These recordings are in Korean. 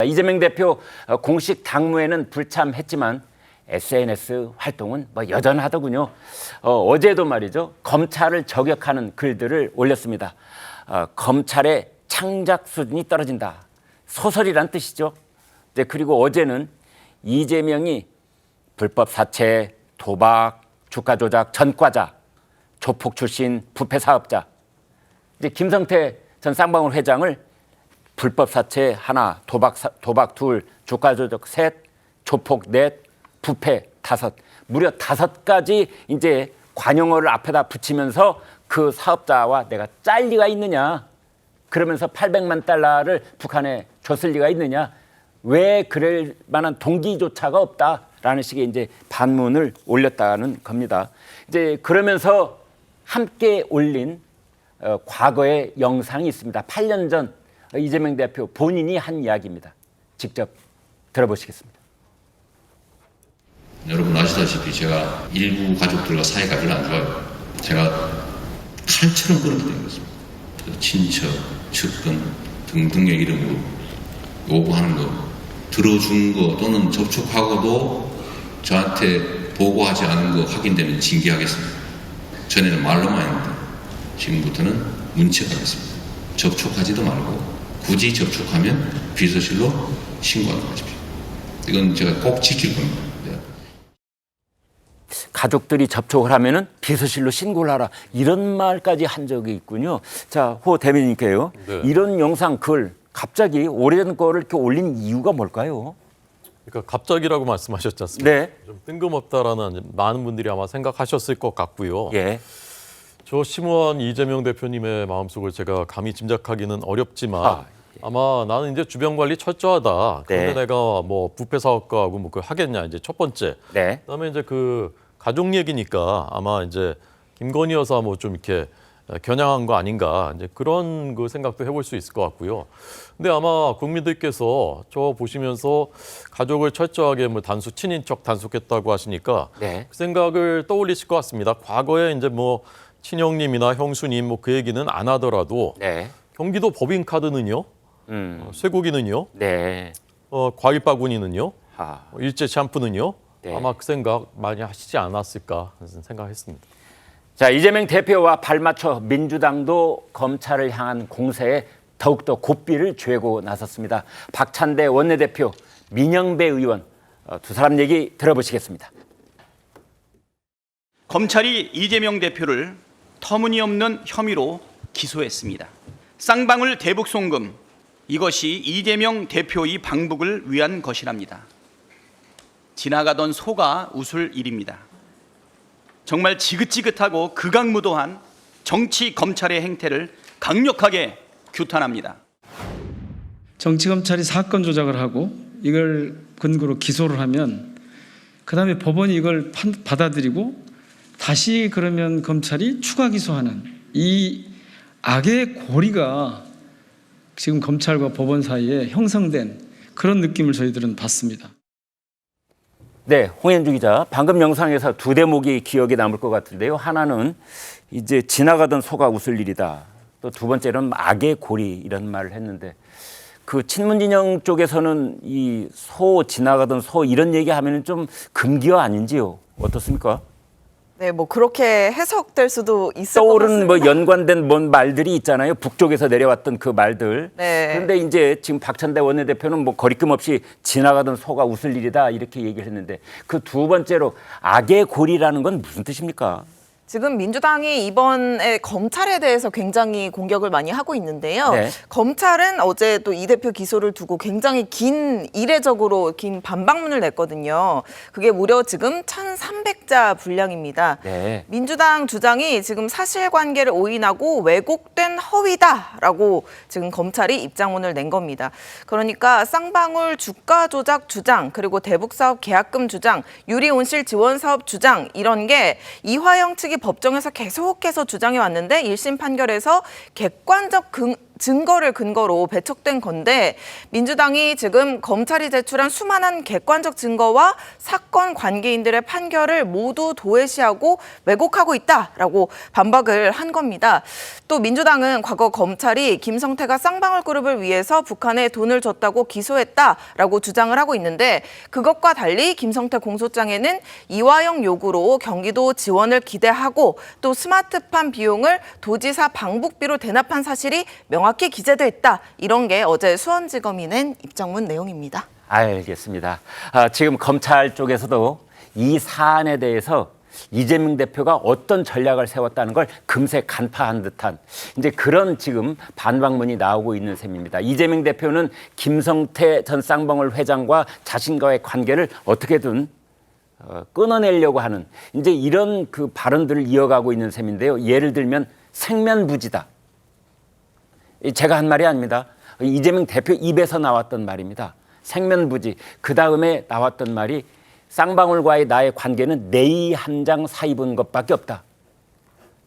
이재명 대표 공식 당무에는 불참했지만 SNS 활동은 여전하더군요. 어제도 말이죠. 검찰을 저격하는 글들을 올렸습니다. 검찰의 창작 수준이 떨어진다. 소설이란 뜻이죠. 그리고 어제는 이재명이 불법 사채, 도박, 주가 조작, 전과자, 조폭 출신 부패 사업자. 김성태 전 쌍방울 회장을 불법 사채 하나, 도박 둘, 주가 조작 셋, 조폭 넷, 부패 다섯, 무려 5가지 이제 관용어를 앞에다 붙이면서 그 사업자와 내가 짤 리가 있느냐? 그러면서 800만 달러를 북한에 줬을 리가 있느냐? 왜 그럴 만한 동기조차가 없다라는 식의 이제 반문을 올렸다는 겁니다. 이제 그러면서 함께 올린 과거의 영상이 있습니다. 8년 전 이재명 대표 본인이 한 이야기입니다. 직접 들어보시겠습니다. 여러분 아시다시피 제가 일부 가족들과 사이가 별로 안 좋아요. 제가 칼처럼 끌어들인 것입니다. 친척, 측근 등등의 이름으로 요구하는 거, 들어준 거 또는 접촉하고도 저한테 보고하지 않은 거 확인되면 징계하겠습니다. 전에는 말로만 했는데 지금부터는 문책하겠습니다. 접촉하지도 말고 굳이 접촉하면 비서실로 신고하도록 하십시오. 이건 제가 꼭 지킬 겁니다. 가족들이 접촉을 하면은 비서실로 신고를 하라. 이런 말까지 한 적이 있군요. 자, 호 대변인께요. 네. 이런 영상 글 갑자기 오래된 거를 이렇게 올린 이유가 뭘까요? 그러니까 갑자기라고 말씀하셨지 않습니까? 네. 좀 뜬금없다라는 많은 분들이 아마 생각하셨을 것 같고요. 예. 저 심오한 이재명 대표님의 마음속을 제가 감히 짐작하기는 어렵지만 아마 나는 이제 주변 관리 철저하다. 그런데 네. 내가 뭐 부패 사업가하고 뭐 그걸 하겠냐 이제 첫 번째. 네. 그다음에 이제 그 가족 얘기니까 아마 이제 김건희 여사 뭐 좀 이렇게 겨냥한 거 아닌가 이제 그런 그 생각도 해볼 수 있을 것 같고요. 근데 아마 국민들께서 저 보시면서 가족을 철저하게 뭐 친인척 단속했다고 하시니까 네. 그 생각을 떠올리실 것 같습니다. 과거에 이제 뭐 친형님이나 형수님 뭐 그 얘기는 안 하더라도 네. 경기도 법인카드는요, 쇠고기는요, 네. 과일바구니는요, 일제 샴푸는요. 네. 아마 그 생각 많이 하시지 않았을까 생각했습니다. 자, 이재명 대표와 발맞춰 민주당도 검찰을 향한 공세에 더욱더 고삐를 죄고 나섰습니다. 박찬대 원내대표, 민영배 의원 두 사람 얘기 들어보시겠습니다. 검찰이 이재명 대표를 터무니없는 혐의로 기소했습니다. 쌍방울 대북 송금, 이것이 이재명 대표의 방북을 위한 것이랍니다. 지나가던 소가 웃을 일입니다. 정말 지긋지긋하고 극악무도한 정치 검찰의 행태를 강력하게 규탄합니다. 정치 검찰이 사건 조작을 하고 이걸 근거로 기소를 하면 그다음에 법원이 이걸 받아들이고 다시 그러면 검찰이 추가 기소하는 이 악의 고리가 지금 검찰과 법원 사이에 형성된 그런 느낌을 저희들은 받습니다. 네, 홍현주 기자. 방금 영상에서 두 대목이 기억에 남을 것 같은데요. 하나는 이제 지나가던 소가 웃을 일이다. 또 두 번째는 악의 고리 이런 말을 했는데 그 친문 진영 쪽에서는 이 지나가던 소 이런 얘기하면은 좀 금기어 아닌지요? 어떻습니까? 네, 뭐 그렇게 해석될 수도 있을 것 떠오르는 같습니다. 연관된 말들이 있잖아요. 북쪽에서 내려왔던 그 말들. 네. 그런데 이제 지금 박찬대 원내대표는 거리낌 없이 지나가던 소가 웃을 일이다 이렇게 얘기를 했는데 그 두 번째로 악의 고리라는 건 무슨 뜻입니까? 지금 민주당이 이번에 검찰에 대해서 굉장히 공격을 많이 하고 있는데요. 네. 검찰은 어제 또 이 대표 기소를 두고 굉장히 이례적으로 긴 반박문을 냈거든요. 그게 무려 지금 1,300자 분량입니다. 네. 민주당 주장이 지금 사실관계를 오인하고 왜곡된 허위다라고 지금 검찰이 입장문을 낸 겁니다. 그러니까 쌍방울 주가 조작 주장, 그리고 대북사업 계약금 주장, 유리온실 지원 사업 주장 이런 게 이화영 측이 법정에서 계속해서 주장해 왔는데 1심 판결에서 객관적 증거를 근거로 배척된 건데 민주당이 지금 검찰이 제출한 수많은 객관적 증거와 사건 관계인들의 판결을 모두 도외시하고 왜곡하고 있다라고 반박을 한 겁니다. 또 민주당은 과거 검찰이 김성태가 쌍방울 그룹을 위해서 북한에 돈을 줬다고 기소했다라고 주장을 하고 있는데 그것과 달리 김성태 공소장에는 이화영 요구로 경기도 지원을 기대하고 또 스마트팜 비용을 도지사 방북비로 대납한 사실이 명확히 기재돼 있다. 이런 게 어제 수원지검이 낸 입장문 내용입니다. 알겠습니다. 지금 검찰 쪽에서도 이 사안에 대해서 이재명 대표가 어떤 전략을 세웠다는 걸 금세 간파한 듯한 이제 그런 지금 반박문이 나오고 있는 셈입니다. 이재명 대표는 김성태 전 쌍방울 회장과 자신과의 관계를 어떻게든 끊어내려고 하는 이제 이런 그 발언들을 이어가고 있는 셈인데요. 예를 들면 생면부지다. 제가 한 말이 아닙니다. 이재명 대표 입에서 나왔던 말입니다. 생면부지. 그 다음에 나왔던 말이 쌍방울과의 나의 관계는 네이 한 장 사입은 것밖에 없다.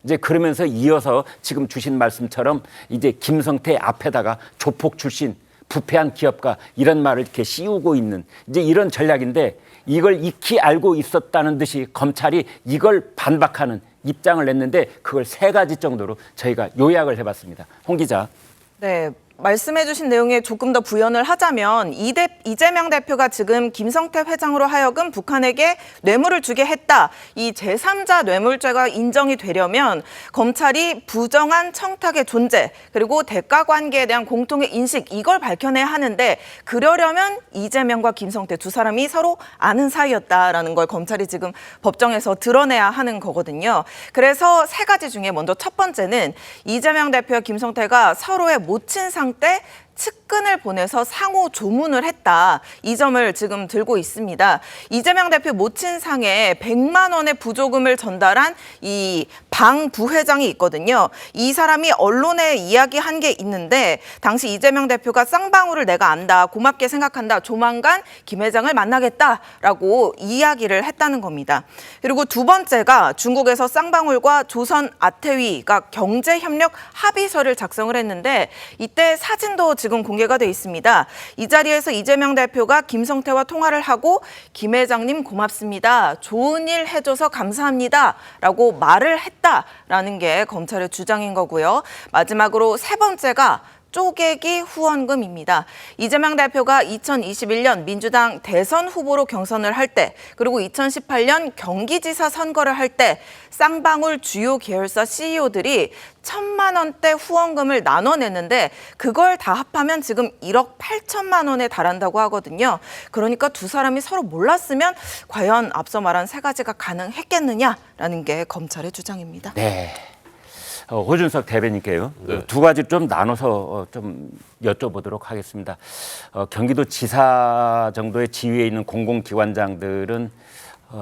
이제 그러면서 이어서 지금 주신 말씀처럼 이제 김성태 앞에다가 조폭 출신, 부패한 기업가 이런 말을 이렇게 씌우고 있는 이제 이런 전략인데 이걸 익히 알고 있었다는 듯이 검찰이 이걸 반박하는 입장을 냈는데 그걸 3가지 정도로 저희가 요약을 해봤습니다. 홍 기자. 네. 말씀해 주신 내용에 조금 더 부연을 하자면 이재명 대표가 지금 김성태 회장으로 하여금 북한에게 뇌물을 주게 했다. 이 제3자 뇌물죄가 인정이 되려면 검찰이 부정한 청탁의 존재 그리고 대가 관계에 대한 공통의 인식 이걸 밝혀내야 하는데 그러려면 이재명과 김성태 두 사람이 서로 아는 사이였다라는 걸 검찰이 지금 법정에서 드러내야 하는 거거든요. 그래서 3가지 중에 먼저 첫 번째는 이재명 대표와 김성태가 서로의 모친 상태 측근을 보내서 상호 조문을 했다. 이 점을 지금 들고 있습니다. 이재명 대표 모친상에 100만 원의 부조금을 전달한 이 방 부회장이 있거든요. 이 사람이 언론에 이야기한 게 있는데 당시 이재명 대표가 쌍방울을 내가 안다. 고맙게 생각한다. 조만간 김 회장을 만나겠다라고 이야기를 했다는 겁니다. 그리고 두 번째가 중국에서 쌍방울과 조선 아태위가 경제협력 합의서를 작성을 했는데 이때 사진도 지금 공개가 돼 있습니다. 이 자리에서 이재명 대표가 김성태와 통화를 하고 김 회장님 고맙습니다. 좋은 일 해줘서 감사합니다. 라고 말을 했다라는 게 검찰의 주장인 거고요. 마지막으로 3번째가 쪼개기 후원금입니다. 이재명 대표가 2021년 민주당 대선 후보로 경선을 할 때 그리고 2018년 경기지사 선거를 할 때 쌍방울 주요 계열사 CEO들이 1,000만 원대 후원금을 나눠냈는데 그걸 다 합하면 지금 1억 8천만 원에 달한다고 하거든요. 그러니까 두 사람이 서로 몰랐으면 과연 앞서 말한 3가지가 가능했겠느냐라는 게 검찰의 주장입니다. 네. 호준석 대변인께요. 네. 2가지 좀 나눠서 좀 여쭤보도록 하겠습니다. 경기도 지사 정도의 지위에 있는 공공기관장들은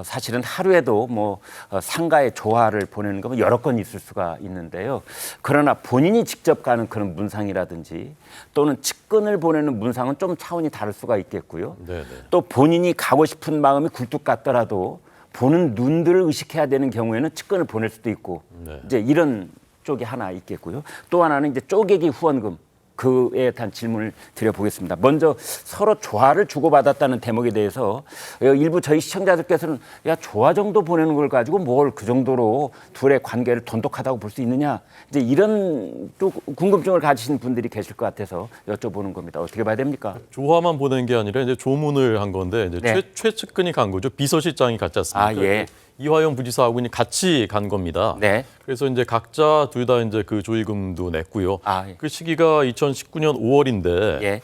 사실은 하루에도 상가에 조화를 보내는 거 여러 건 있을 수가 있는데요. 그러나 본인이 직접 가는 그런 문상이라든지 또는 측근을 보내는 문상은 좀 차원이 다를 수가 있겠고요. 네네. 또 본인이 가고 싶은 마음이 굴뚝 같더라도 보는 눈들을 의식해야 되는 경우에는 측근을 보낼 수도 있고 네. 이제 이런 쪽이 하나 있겠고요. 또 하나는 이제 쪼개기 후원금 그에 대한 질문을 드려보겠습니다. 먼저 서로 조화를 주고받았다는 대목에 대해서 일부 저희 시청자들께서는 야 조화 정도 보내는 걸 가지고 뭘 그 정도로 둘의 관계를 돈독하다고 볼 수 있느냐 이제 이런 또 궁금증을 가지신 분들이 계실 것 같아서 여쭤보는 겁니다. 어떻게 봐야 됩니까? 조화만 보낸 게 아니라 이제 조문을 한 건데 이제 네. 최측근이 간 거죠. 비서실장이 갔지 않습니까? 아, 예. 이화영 부지사하고 같이 간 겁니다. 네. 그래서 이제 각자 둘 다 이제 그 조의금도 냈고요. 아, 예. 그 시기가 2019년 5월인데 예.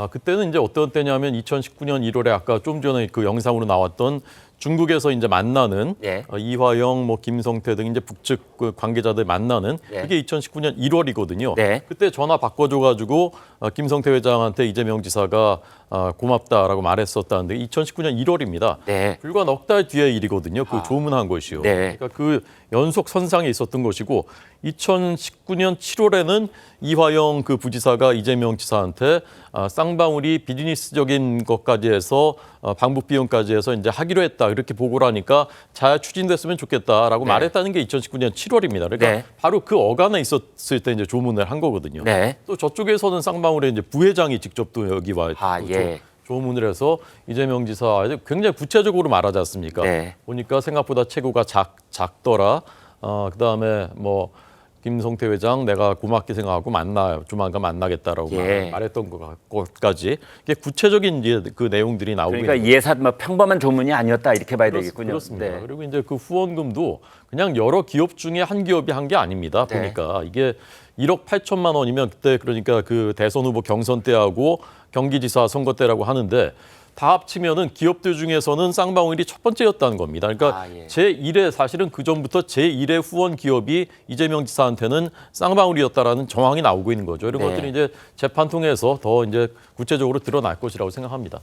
그때는 이제 어떤 때냐면 2019년 1월에 아까 좀 전에 그 영상으로 나왔던 중국에서 이제 만나는 예. 이화영, 김성태 등 이제 북측 그 관계자들 만나는 예. 그게 2019년 1월이거든요. 네. 그때 전화 바꿔줘가지고 김성태 회장한테 이재명 지사가 고맙다라고 말했었다는데 2019년 1월입니다. 네. 불과 넉 달 뒤의 일이거든요. 그 조문한 것이요. 네. 그러니까 그 연속 선상에 있었던 것이고 2019년 7월에는 이화영 그 부지사가 이재명 지사한테 쌍방울이 비즈니스적인 것까지 해서 방북 비용까지 해서 이제 하기로 했다. 이렇게 보고를 하니까 잘 추진됐으면 좋겠다라고 네. 말했다는 게 2019년 7월입니다. 그러니까 네. 바로 그 어간에 있었을 때 이제 조문을 한 거거든요. 네. 또 저쪽에서는 쌍방울의 이제 부회장이 직접 또 여기 와 예. 조문을 해서 이재명 지사 굉장히 구체적으로 말하지 않습니까? 네. 보니까 생각보다 체구가 작더라. 그다음에 뭐 김성태 회장 내가 고맙게 생각하고 조만간 만나겠다라고 예. 말했던 것까지 이게 구체적인 이제 그 내용들이 나오고 그러니까 있는 예사 뭐 평범한 조문이 아니었다 이렇게 봐야 되겠군요. 그렇습니다. 네. 그리고 이제 그 후원금도 그냥 여러 기업 중에 한 기업이 한 게 아닙니다. 네. 보니까 이게 1억 8천만 원이면 그때 그러니까 그 대선 후보 경선 때하고 경기지사 선거 때라고 하는데 다 합치면은 기업들 중에서는 쌍방울이 첫 번째였다는 겁니다. 그러니까 예. 제1회 사실은 그 전부터 제1회 후원 기업이 이재명 지사한테는 쌍방울이었다라는 정황이 나오고 있는 거죠. 이런 네. 것들이 이제 재판 통해서 더 이제 구체적으로 드러날 것이라고 생각합니다.